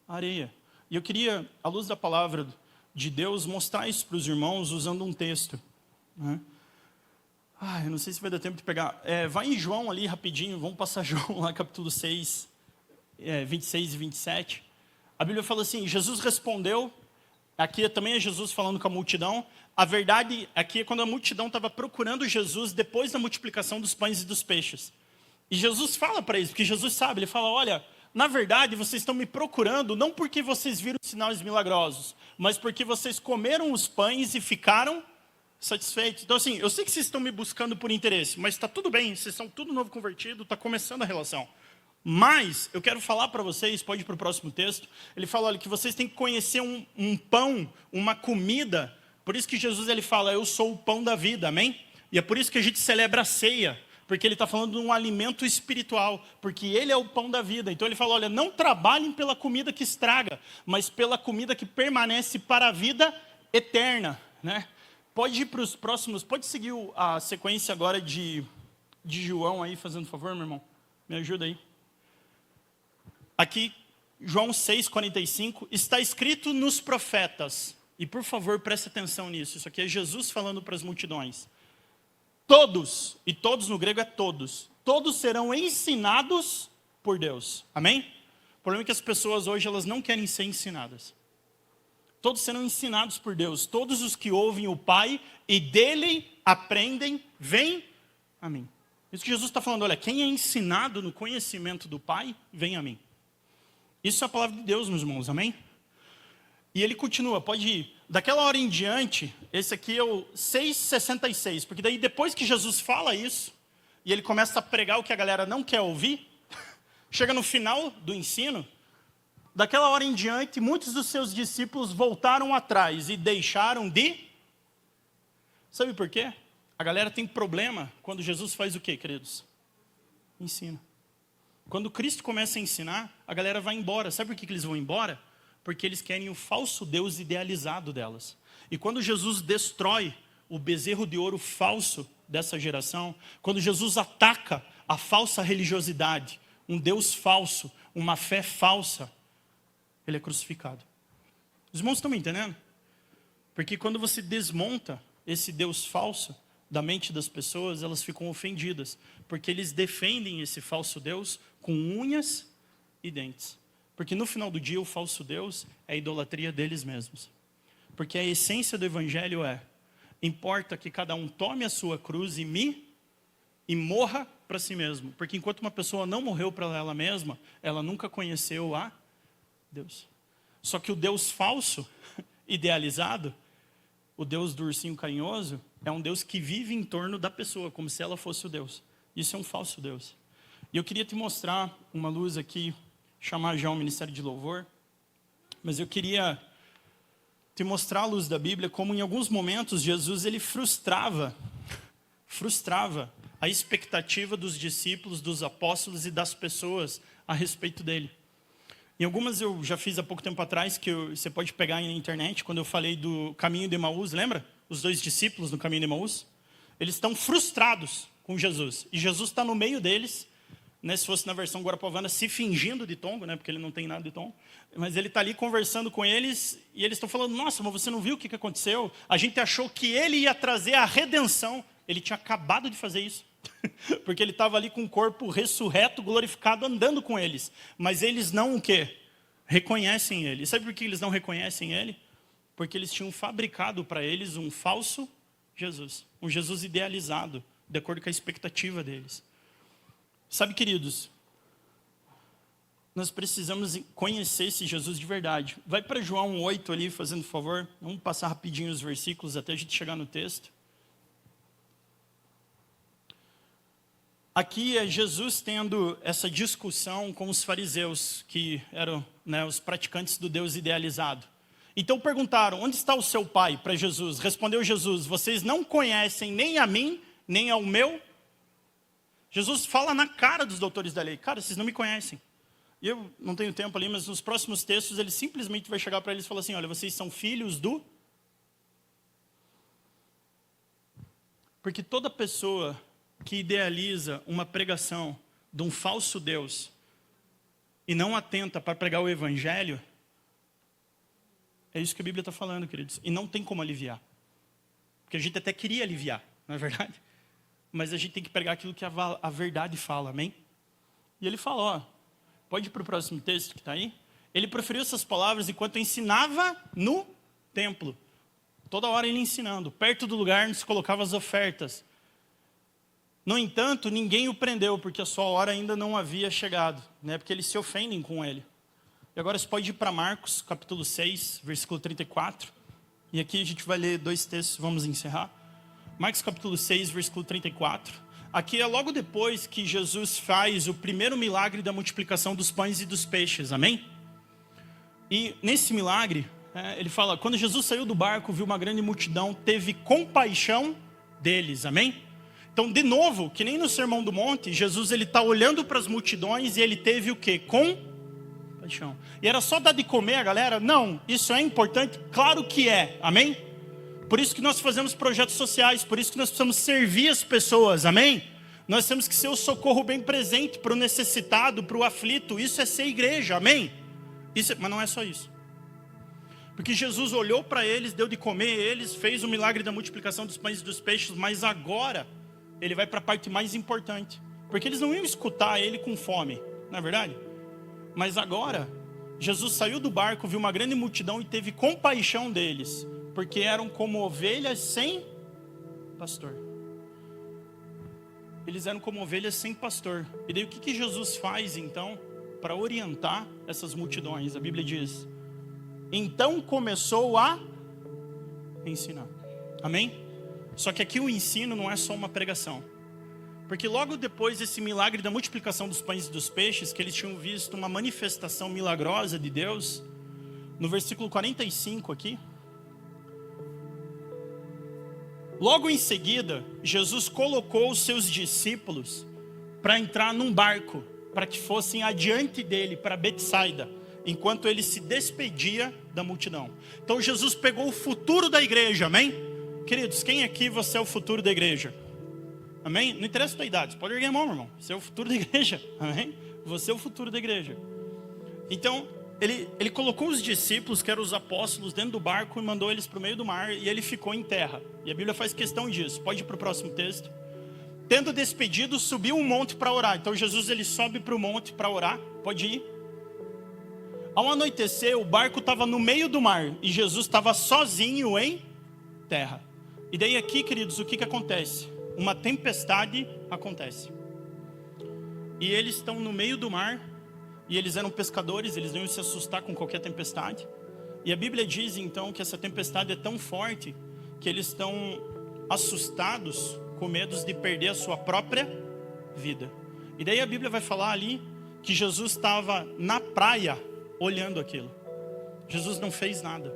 areia. E eu queria, à luz da palavra de Deus, mostrar isso para os irmãos usando um texto. Eu não sei se vai dar tempo de pegar. Vai em João ali rapidinho, vamos passar João lá, capítulo 6, 26 e 27. A Bíblia fala assim, Jesus respondeu, aqui também é Jesus falando com a multidão. A verdade aqui é quando a multidão estava procurando Jesus depois da multiplicação dos pães e dos peixes. E Jesus fala para eles, porque Jesus sabe, ele fala, olha, na verdade vocês estão me procurando não porque vocês viram sinais milagrosos, mas porque vocês comeram os pães e ficaram satisfeitos. Então assim, eu sei que vocês estão me buscando por interesse, mas está tudo bem, vocês são tudo novo convertido, está começando a relação. Mas, eu quero falar para vocês, pode ir para o próximo texto, ele fala, olha, que vocês têm que conhecer um pão, uma comida, por isso que Jesus ele fala, eu sou o pão da vida, amém? E é por isso que a gente celebra a ceia, porque ele está falando de um alimento espiritual, porque ele é o pão da vida. Então ele fala, olha, não trabalhem pela comida que estraga, mas pela comida que permanece para a vida eterna, né? Pode ir para os próximos, pode seguir a sequência agora de João aí, fazendo favor, meu irmão? Me ajuda aí. Aqui, João 6,45, está escrito nos profetas, e por favor preste atenção nisso, isso aqui é Jesus falando para as multidões. Todos, e todos no grego é todos serão ensinados por Deus, amém? O problema é que as pessoas hoje elas não querem ser ensinadas. Todos serão ensinados por Deus, todos os que ouvem o Pai e dele aprendem, vêm a mim. Isso que Jesus está falando, olha, quem é ensinado no conhecimento do Pai, vem a mim. Isso é a palavra de Deus, meus irmãos, amém? E ele continua, pode ir. Daquela hora em diante, esse aqui é o 6,66, porque daí depois que Jesus fala isso, e ele começa a pregar o que a galera não quer ouvir, chega no final do ensino, daquela hora em diante, muitos dos seus discípulos voltaram atrás e deixaram de... Sabe por quê? A galera tem problema quando Jesus faz o quê, queridos? Ensina. Quando Cristo começa a ensinar, a galera vai embora. Sabe por que eles vão embora? Porque eles querem o falso Deus idealizado delas. E quando Jesus destrói o bezerro de ouro falso dessa geração, quando Jesus ataca a falsa religiosidade, um Deus falso, uma fé falsa, ele é crucificado. Os irmãos estão me entendendo? Porque quando você desmonta esse Deus falso da mente das pessoas, elas ficam ofendidas, porque eles defendem esse falso Deus com unhas e dentes. Porque no final do dia, o falso Deus é a idolatria deles mesmos. Porque a essência do evangelho importa que cada um tome a sua cruz e morra para si mesmo. Porque enquanto uma pessoa não morreu para ela mesma, ela nunca conheceu a Deus. Só que o Deus falso, idealizado, o Deus do ursinho carinhoso, é um Deus que vive em torno da pessoa, como se ela fosse o Deus. Isso é um falso Deus. E eu queria te mostrar uma luz aqui, chamar já um ministério de louvor, mas eu queria te mostrar a luz da Bíblia, como em alguns momentos Jesus ele frustrava a expectativa dos discípulos, dos apóstolos e das pessoas a respeito dele. Em algumas eu já fiz há pouco tempo atrás, que você pode pegar aí na internet, quando eu falei do caminho de Emaús, lembra? Os 2 discípulos no caminho de Emaús. Eles estão frustrados com Jesus. E Jesus está no meio deles, né, se fosse na versão guarapovana, se fingindo de tongo, né, porque ele não tem nada de tongo. Mas ele está ali conversando com eles, e eles estão falando, nossa, mas você não viu o que aconteceu? A gente achou que ele ia trazer a redenção. Ele tinha acabado de fazer isso. Porque ele estava ali com o corpo ressurreto, glorificado, andando com eles. Mas eles não o quê? Reconhecem ele. E sabe por que eles não reconhecem ele? Porque eles tinham fabricado para eles um falso Jesus. Um Jesus idealizado, de acordo com a expectativa deles. Sabe, queridos, nós precisamos conhecer esse Jesus de verdade. Vai para João 8 ali, fazendo favor. Vamos passar rapidinho os versículos até a gente chegar no texto. Aqui é Jesus tendo essa discussão com os fariseus, que eram, né, os praticantes do Deus idealizado. Então perguntaram, onde está o seu pai? Para Jesus. Respondeu Jesus, vocês não conhecem nem a mim, nem ao meu. Jesus fala na cara dos doutores da lei, cara, vocês não me conhecem. E eu não tenho tempo ali, mas nos próximos textos ele simplesmente vai chegar para eles e falar assim, olha, vocês são filhos do... Porque toda pessoa que idealiza uma pregação de um falso Deus e não atenta para pregar o evangelho, é isso que a Bíblia está falando, queridos. E não tem como aliviar. Porque a gente até queria aliviar, não é verdade? Mas a gente tem que pregar aquilo que a verdade fala, amém? E ele fala, ó, pode ir para o próximo texto que está aí? Ele proferiu essas palavras enquanto ensinava no templo. Toda hora ele ensinando. Perto do lugar onde se colocavam as ofertas. No entanto, ninguém o prendeu, porque a sua hora ainda não havia chegado, né? Porque eles se ofendem com ele. E agora você pode ir para Marcos, capítulo 6, versículo 34. E aqui a gente vai ler 2 textos, vamos encerrar. Marcos, capítulo 6, versículo 34. Aqui é logo depois que Jesus faz o primeiro milagre da multiplicação dos pães e dos peixes, amém? E nesse milagre, ele fala, quando Jesus saiu do barco, viu uma grande multidão, teve compaixão deles, amém? Então, de novo, que nem no Sermão do Monte, Jesus está olhando para as multidões e ele teve o quê? Compaixão. E era só dar de comer a galera? Não, isso é importante? Claro que é, amém? Por isso que nós fazemos projetos sociais, por isso que nós precisamos servir as pessoas, amém? Nós temos que ser o socorro bem presente para o necessitado, para o aflito, isso é ser igreja, amém? Mas não é só isso. Porque Jesus olhou para eles, deu de comer eles, fez o milagre da multiplicação dos pães e dos peixes, mas agora ele vai para a parte mais importante. Porque eles não iam escutar ele com fome, não é verdade? Mas agora, Jesus saiu do barco, viu uma grande multidão e teve compaixão deles, porque eram como ovelhas sem pastor. Eles eram como ovelhas sem pastor. E daí o que Jesus faz então para orientar essas multidões? A Bíblia diz, então começou a ensinar. Amém? Só que aqui o ensino não é só uma pregação. Porque logo depois desse milagre da multiplicação dos pães e dos peixes, que eles tinham visto uma manifestação milagrosa de Deus, no versículo 45 aqui, logo em seguida, Jesus colocou os seus discípulos para entrar num barco, para que fossem adiante dele, para Betsaida, enquanto ele se despedia da multidão. Então Jesus pegou o futuro da igreja, amém? Queridos, quem aqui você é o futuro da igreja? Amém? Não interessa a tua idade, você pode erguer a mão, irmão. Você é o futuro da igreja, amém? Você é o futuro da igreja. Então, ele colocou os discípulos, que eram os apóstolos, dentro do barco e mandou eles para o meio do mar, e ele ficou em terra. E a Bíblia faz questão disso. Pode ir para o próximo texto. Tendo despedido, subiu um monte para orar. Então Jesus ele sobe para o monte para orar. Pode ir. Ao anoitecer, o barco estava no meio do mar e Jesus estava sozinho em terra. E daí aqui, queridos, o que acontece? Uma tempestade acontece. E eles estão no meio do mar, e eles eram pescadores, eles não iam se assustar com qualquer tempestade. E a Bíblia diz então que essa tempestade é tão forte que eles estão assustados, com medo de perder a sua própria vida. E daí a Bíblia vai falar ali que Jesus estava na praia olhando aquilo. Jesus não fez nada.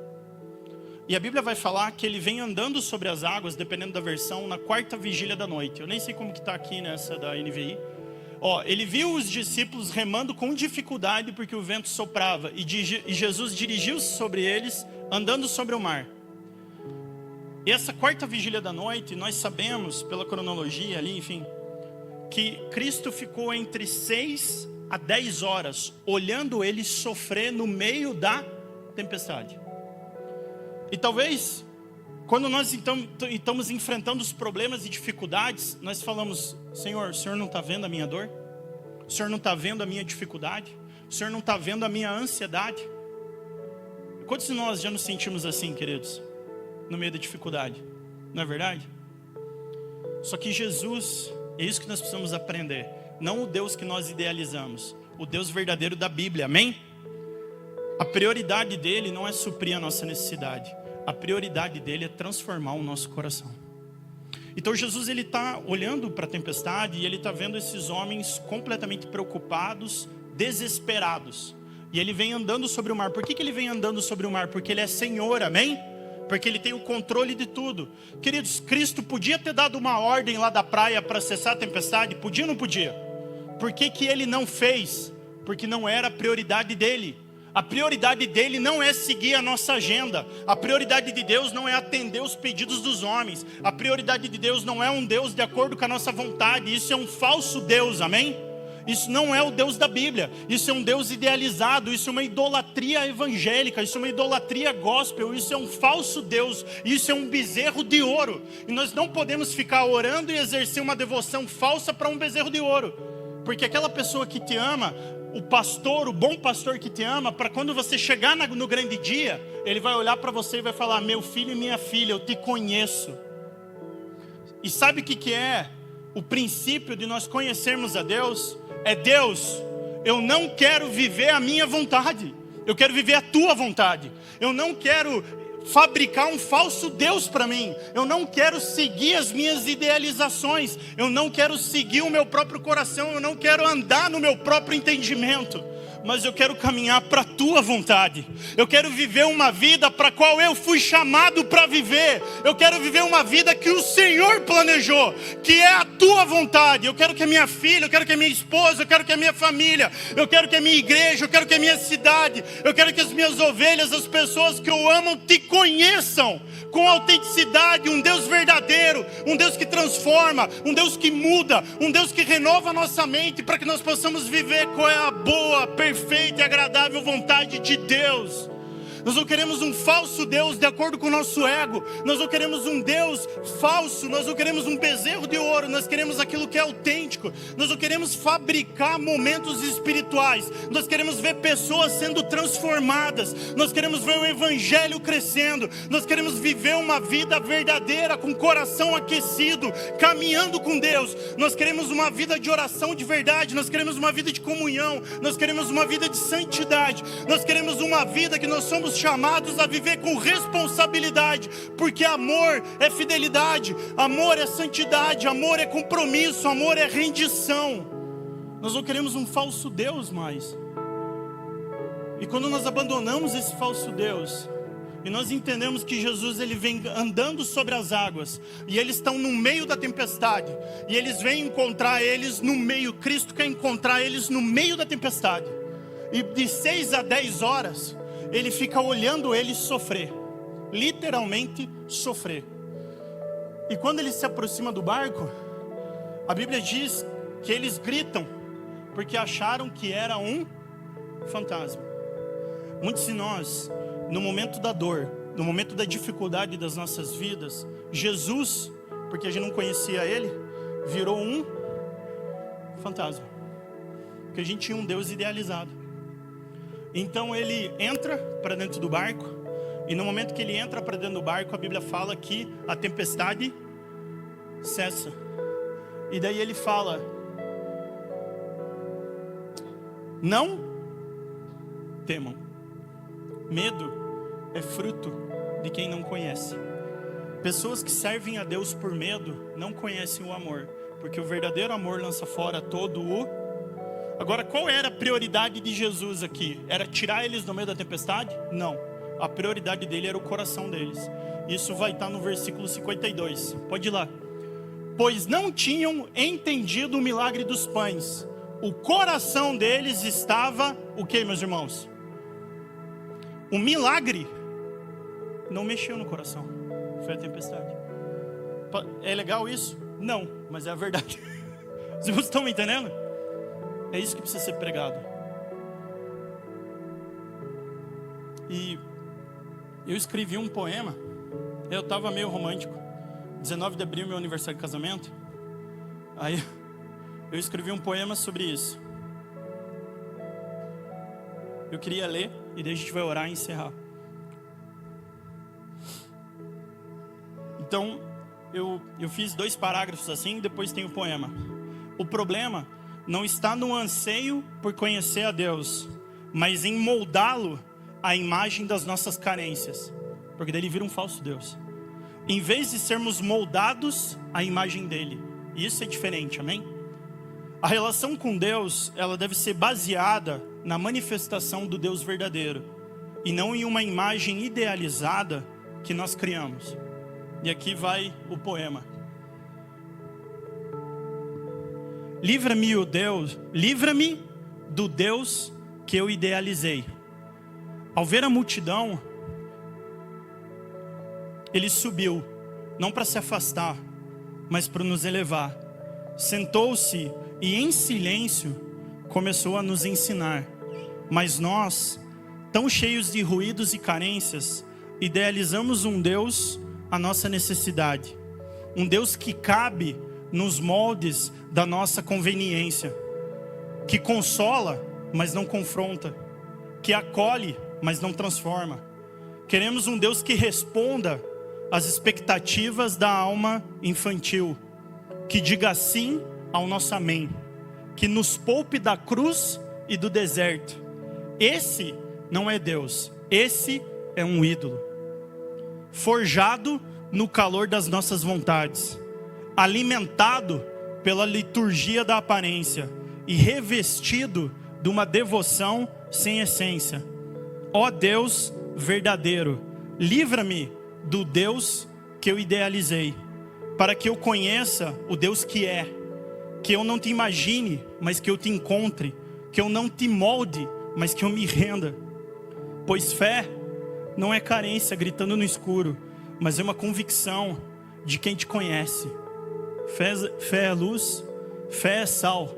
E a Bíblia vai falar que ele vem andando sobre as águas, dependendo da versão, na quarta vigília da noite. Eu nem sei como que está aqui nessa da NVI. Ele viu os discípulos remando com dificuldade porque o vento soprava. E Jesus dirigiu-se sobre eles, andando sobre o mar. E essa quarta vigília da noite, nós sabemos, pela cronologia ali, enfim, que Cristo ficou entre 6 a 10 horas, olhando eles sofrer no meio da tempestade. E talvez, quando nós então estamos enfrentando os problemas e dificuldades, nós falamos: Senhor, o Senhor não está vendo a minha dor? O Senhor não está vendo a minha dificuldade? O Senhor não está vendo a minha ansiedade? Quantos de nós já nos sentimos assim, queridos? No meio da dificuldade, não é verdade? Só que Jesus, é isso que nós precisamos aprender. Não o Deus que nós idealizamos, o Deus verdadeiro da Bíblia, amém? A prioridade dele não é suprir a nossa necessidade. A prioridade dele é transformar o nosso coração. Então Jesus, ele está olhando para a tempestade e ele está vendo esses homens completamente preocupados, desesperados. E ele vem andando sobre o mar. Por que ele vem andando sobre o mar? Porque ele é Senhor, amém? Porque ele tem o controle de tudo. Queridos, Cristo podia ter dado uma ordem lá da praia para cessar a tempestade? Podia ou não podia? Por que ele não fez? Porque não era a prioridade dele. A prioridade dele não é seguir a nossa agenda. A prioridade de Deus não é atender os pedidos dos homens. A prioridade de Deus não é um Deus de acordo com a nossa vontade. Isso é um falso Deus, amém? Isso não é o Deus da Bíblia. Isso é um Deus idealizado. Isso é uma idolatria evangélica. Isso é uma idolatria gospel. Isso é um falso Deus. Isso é um bezerro de ouro. E nós não podemos ficar orando e exercer uma devoção falsa para um bezerro de ouro. Porque aquela pessoa que te ama, o pastor, o bom pastor que te ama, para quando você chegar no grande dia, ele vai olhar para você e vai falar: meu filho e minha filha, eu te conheço. E sabe o que é o princípio de nós conhecermos a Deus? É: Deus, eu não quero viver a minha vontade, eu quero viver a tua vontade. Eu não quero fabricar um falso Deus para mim. Eu não quero seguir as minhas idealizações. Eu não quero seguir o meu próprio coração. Eu não quero andar no meu próprio entendimento. Mas eu quero caminhar para a tua vontade. Eu quero viver uma vida para a qual eu fui chamado para viver. Eu quero viver uma vida que o Senhor planejou, que é a tua vontade. Eu quero que a minha filha, eu quero que a minha esposa, eu quero que a minha família, eu quero que a minha igreja, eu quero que a minha cidade, eu quero que as minhas ovelhas, as pessoas que eu amo, te conheçam com autenticidade. Um Deus verdadeiro, um Deus que transforma, um Deus que muda, um Deus que renova a nossa mente, para que nós possamos viver qual é a boa, perfeita e agradável vontade de Deus. Nós não queremos um falso Deus de acordo com o nosso ego. Nós não queremos um Deus falso. Nós não queremos um bezerro de ouro. Nós queremos aquilo que é autêntico. Nós não queremos fabricar momentos espirituais. Nós queremos ver pessoas sendo transformadas. Nós queremos ver o evangelho crescendo. Nós queremos viver uma vida verdadeira, com o coração aquecido, caminhando com Deus. Nós queremos uma vida de oração de verdade. Nós queremos uma vida de comunhão. Nós queremos uma vida de santidade. Nós queremos uma vida que nós somos chamados a viver com responsabilidade, porque amor é fidelidade, amor é santidade, amor é compromisso, amor é rendição. Nós não queremos um falso Deus mais. E quando nós abandonamos esse falso Deus e nós entendemos que Jesus, ele vem andando sobre as águas, e eles estão no meio da tempestade, e eles vêm encontrar eles no meio, Cristo quer encontrar eles no meio da tempestade, e de 6 a 10 horas ele fica olhando eles sofrer, literalmente sofrer. E quando ele se aproxima do barco, a Bíblia diz que eles gritam, porque acharam que era um fantasma. Muitos de nós, no momento da dor, no momento da dificuldade das nossas vidas, Jesus, porque a gente não conhecia ele, virou um fantasma. Porque a gente tinha um Deus idealizado. Então ele entra para dentro do barco, e no momento que ele entra para dentro do barco, a Bíblia fala que a tempestade cessa. E daí ele fala: não temam. Medo é fruto de quem não conhece. Pessoas que servem a Deus por medo não conhecem o amor, porque o verdadeiro amor lança fora todo o... Agora, qual era a prioridade de Jesus aqui? Era tirar eles do meio da tempestade? Não. A prioridade dele era o coração deles. Isso vai estar no versículo 52. Pode ir lá. Pois não tinham entendido o milagre dos pães. O coração deles estava... O que, meus irmãos? O milagre não mexeu no coração. Foi a tempestade. É legal isso? Não, mas é a verdade. Vocês estão me entendendo? É isso que precisa ser pregado. E eu escrevi um poema. Eu estava meio romântico. 19 de abril, meu aniversário de casamento. Aí eu escrevi um poema sobre isso. Eu queria ler e daí a gente vai orar e encerrar. Então, eu fiz 2 parágrafos assim, depois tem o poema. O problema não está no anseio por conhecer a Deus, mas em moldá-lo à imagem das nossas carências, porque daí ele vira um falso Deus. Em vez de sermos moldados à imagem dele. Isso é diferente, amém? A relação com Deus, ela deve ser baseada na manifestação do Deus verdadeiro, e não em uma imagem idealizada que nós criamos. E aqui vai o poema. Livra-me, ó Deus, livra-me do Deus que eu idealizei. Ao ver a multidão, ele subiu, não para se afastar, mas para nos elevar. Sentou-se e em silêncio começou a nos ensinar. Mas nós, tão cheios de ruídos e carências, idealizamos um Deus à nossa necessidade. Um Deus que cabe nos moldes da nossa conveniência. Que consola, mas não confronta. Que acolhe, mas não transforma. Queremos um Deus que responda às expectativas da alma infantil. Que diga sim ao nosso amém. Que nos poupe da cruz e do deserto. Esse não é Deus. Esse é um ídolo. Forjado no calor das nossas vontades. Alimentado pela liturgia da aparência. E revestido de uma devoção sem essência. Ó Deus verdadeiro, livra-me do Deus que eu idealizei, para que eu conheça o Deus que é, que eu não te imagine, mas que eu te encontre, que eu não te molde, mas que eu me renda. Pois fé não é carência gritando no escuro, mas é uma convicção de quem te conhece. Fé é luz, fé é sal,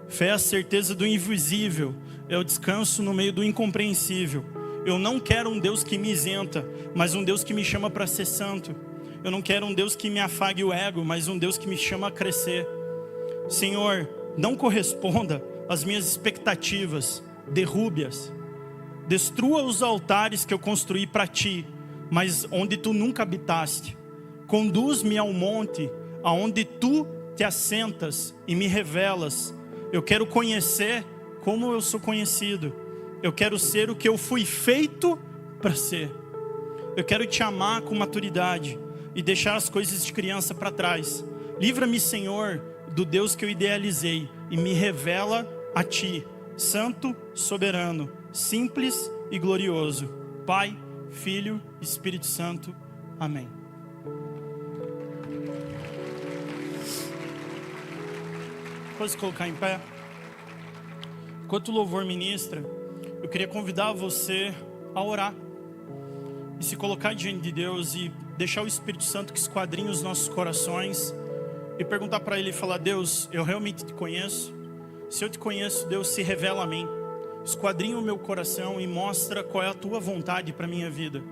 fé é a certeza do invisível, é o descanso no meio do incompreensível. Eu não quero um Deus que me isenta, mas um Deus que me chama para ser santo. Eu não quero um Deus que me afague o ego, mas um Deus que me chama a crescer. Senhor, não corresponda às minhas expectativas, derrube-as. Destrua os altares que eu construí para ti, mas onde tu nunca habitaste. Conduz-me ao monte, aonde tu te assentas e me revelas. Eu quero conhecer como eu sou conhecido. Eu quero ser o que eu fui feito para ser. Eu quero te amar com maturidade e deixar as coisas de criança para trás. Livra-me, Senhor, do Deus que eu idealizei e me revela a ti, santo, soberano, simples e glorioso. Pai, Filho, Espírito Santo. Amém. Pode se colocar em pé? Enquanto o louvor ministra, eu queria convidar você a orar e se colocar diante de Deus e deixar o Espírito Santo que esquadrinhe os nossos corações e perguntar para Ele e falar: Deus, eu realmente te conheço? Se eu te conheço, Deus, se revela a mim. Esquadrinha o meu coração e mostra qual é a tua vontade para a minha vida.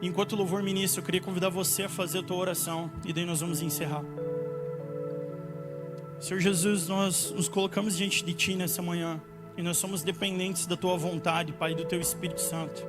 Enquanto o louvor ministra, eu queria convidar você a fazer a tua oração e daí nós vamos encerrar. Senhor Jesus, nós nos colocamos diante de Ti nessa manhã E nós somos dependentes da Tua vontade, Pai, do Teu Espírito Santo.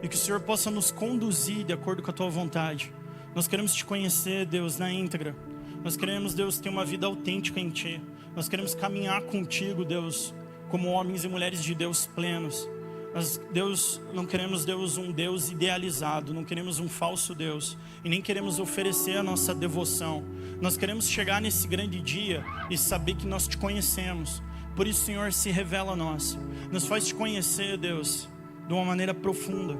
E que o Senhor possa nos conduzir de acordo com a Tua vontade. Nós queremos Te conhecer, Deus, na íntegra. Nós queremos, Deus, ter uma vida autêntica em Ti. Nós queremos caminhar contigo, Deus, como homens e mulheres de Deus plenos. Nós, Deus, não queremos, Deus, um Deus idealizado. Não queremos um falso Deus. E nem queremos oferecer a nossa devoção. Nós queremos chegar nesse grande dia e saber que nós Te conhecemos. Por isso, Senhor, se revela a nós. Nos faz Te conhecer, Deus, de uma maneira profunda.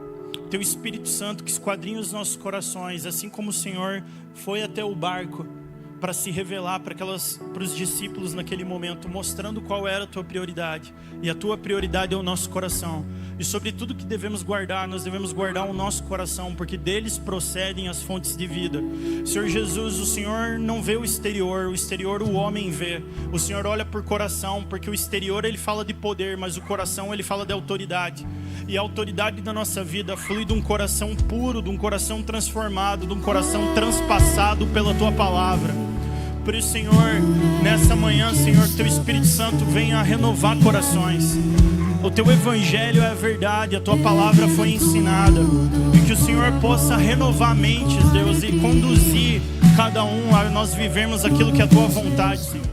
Teu Espírito Santo que esquadrinha os nossos corações, assim como o Senhor foi até o barco para se revelar para os discípulos naquele momento, mostrando qual era a Tua prioridade. E a Tua prioridade é o nosso coração. E sobre tudo que devemos guardar, nós devemos guardar o nosso coração, porque deles procedem as fontes de vida. Senhor Jesus, o Senhor não vê o exterior o homem vê. O Senhor olha por coração, porque o exterior ele fala de poder, mas o coração ele fala de autoridade. E a autoridade da nossa vida flui de um coração puro, de um coração transformado, de um coração transpassado pela Tua palavra. Por isso, Senhor, nessa manhã, Senhor, que Teu Espírito Santo venha a renovar corações. O Teu Evangelho é a verdade, a Tua palavra foi ensinada. E que o Senhor possa renovar mentes, Deus, e conduzir cada um a nós vivermos aquilo que é a Tua vontade, Senhor.